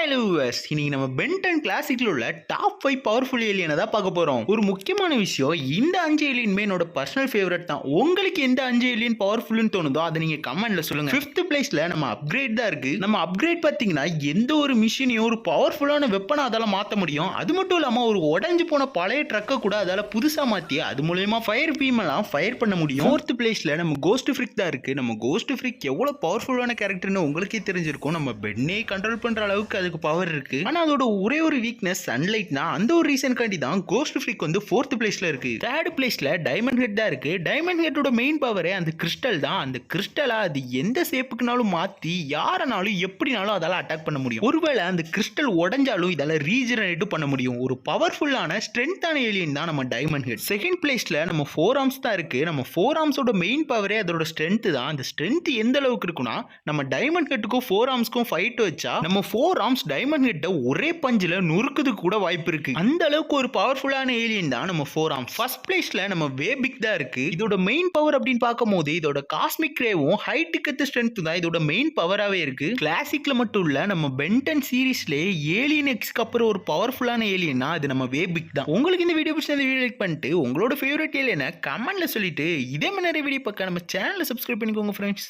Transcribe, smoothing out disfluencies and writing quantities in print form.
Hello viewers, இன்னைக்கு நம்ம pen 10 கிளாசிக்ல உள்ள டாப் 5 பவர்ஃபுல் ஏலியனை தான் பார்க்க போறோம். ஒரு முக்கியமான விஷயம், இந்த 5 ஏலியனுமே என்னோட பர்சனல் ஃபேவரட் தான். உங்களுக்கு எந்த 5 ஏலியன் பவர்ஃபுல்னு தோணுதோ அதை நீங்க கமெண்ட்ல சொல்லுங்க. 5th பிளேஸ்ல நம்ம அப்கிரேட் தான் இருக்கு. நம்ம அப்கிரேட் பாத்தீங்கன்னா எந்த ஒரு மிஷினையும் ஒரு பவர்ஃபுல்லான வெப்பனை அதால மாத்த முடியும். அது மட்டும் இல்லாம ஒரு உடைஞ்சு போன பழைய ட்ரக்கை கூட அதால புதுசா மாத்தி அது மூலமா ஃபயர் பீம் எல்லாம் ஃபயர் பண்ண முடியும். 4th பிளேஸ்ல நம்ம கோஸ்ட் ஃப்ரிக் தான் இருக்கு. நம்ம கோஸ்ட் ஃப்ரிக் எவ்வளவு பவர்ஃபுல்லான கேரக்டர்னு உங்களுக்கே தெரிஞ்சிருக்கும். நம்ம பென்னே கண்ட்ரோல் பண்ற அளவுக்கு அதுக்கு பவர் இருக்கு. ஆனா அதோட ஒரே ஒரு வீக்னஸ் சன்லைட் தான். அந்த ஒரு ரீசன் காண்டி தான் கோஸ்ட் ஃப்ரிக் வந்து 4th பிளேஸ்ல இருக்கு. 3rd பிளேஸ்ல டைமண்ட் ஹெட் தான் இருக்கு. டைமண்ட் ஹெட்டோட மெயின் பவரே அந்த கிறிஸ்டல் தான். அந்த கிறிஸ்டலா அது எந்த ஷேப்புக்குனாலும் மாத்தி யாரனாலும் எப்படினாலும் அதால அட்டாக் பண்ண முடியும். ஒருவேளை அந்த கிறிஸ்டல் உடைஞ்சாலும் இதால ரீஜெனரேட் பண்ண முடியும். ஒரு பவர்ஃபுல்லான ஸ்ட்ரென்த்தான ஏலியன் தான் நம்ம டைமண்ட் ஹெட். 2nd பிளேஸ்ல நம்ம 4 ஆர்ம்ஸ் தான் இருக்கு. நம்ம 4 ஆர்ம்ஸோட மெயின் பவரே அதோட ஸ்ட்ரென்த் தான். அந்த ஸ்ட்ரென்த் எந்த அளவுக்கு இருக்குன்னா, நம்ம டைமண்ட் ஹெட்டுக்கும் 4 ஆர்ம்ஸ்க்கும் ஃபைட் வச்சா நம்ம 4 ஆர்ம்ஸ் டைமண்ட் ஹெட்டை ஒரே பஞ்சில நொறுக்குது கூட வாய்ப்பு இருக்கு. அந்த அளவுக்கு ஒரு பவர்ஃபுல்லான ஏலியன் தான் நம்ம 4 ஆர்ம்ஸ். ஃபர்ஸ்ட் பிளேஸ்ல நம்ம வேபிக் தான் இருக்கு. இதோட மெயின் பவர் அப்படின்னு பார்க்கும்போது இதோட காஸ்மிக் ரேவும் ஹைட்டுக்கு ஸ்ட்ரென்த் தான் இதோட மெயின் பவராவே இருக்கு. கிளாசிக்ல மட்டும் இல்ல, நம்ம பென் 10 சீரிஸ்லயே ஏலியன் எக்ஸ்க்கு அப்புறம் ஒரு பவர்ஃபுல்லான ஏலியன்னா அது நம்ம வேபிக் தான். உங்களுக்கு இந்த வீடியோ பிடிச்ச வீடியோ லைக் பண்ணிட்டு உங்களோட ஃபேவரட் ஏலியனை கமெண்ட்ல சொல்லிட்டு இதே மாதிரி நிறைய வீடியோ பார்க்க நம்ம சேனலை சப்ஸ்கிரைப் பண்ணிக்கோங்க ஃப்ரெண்ட்ஸ்.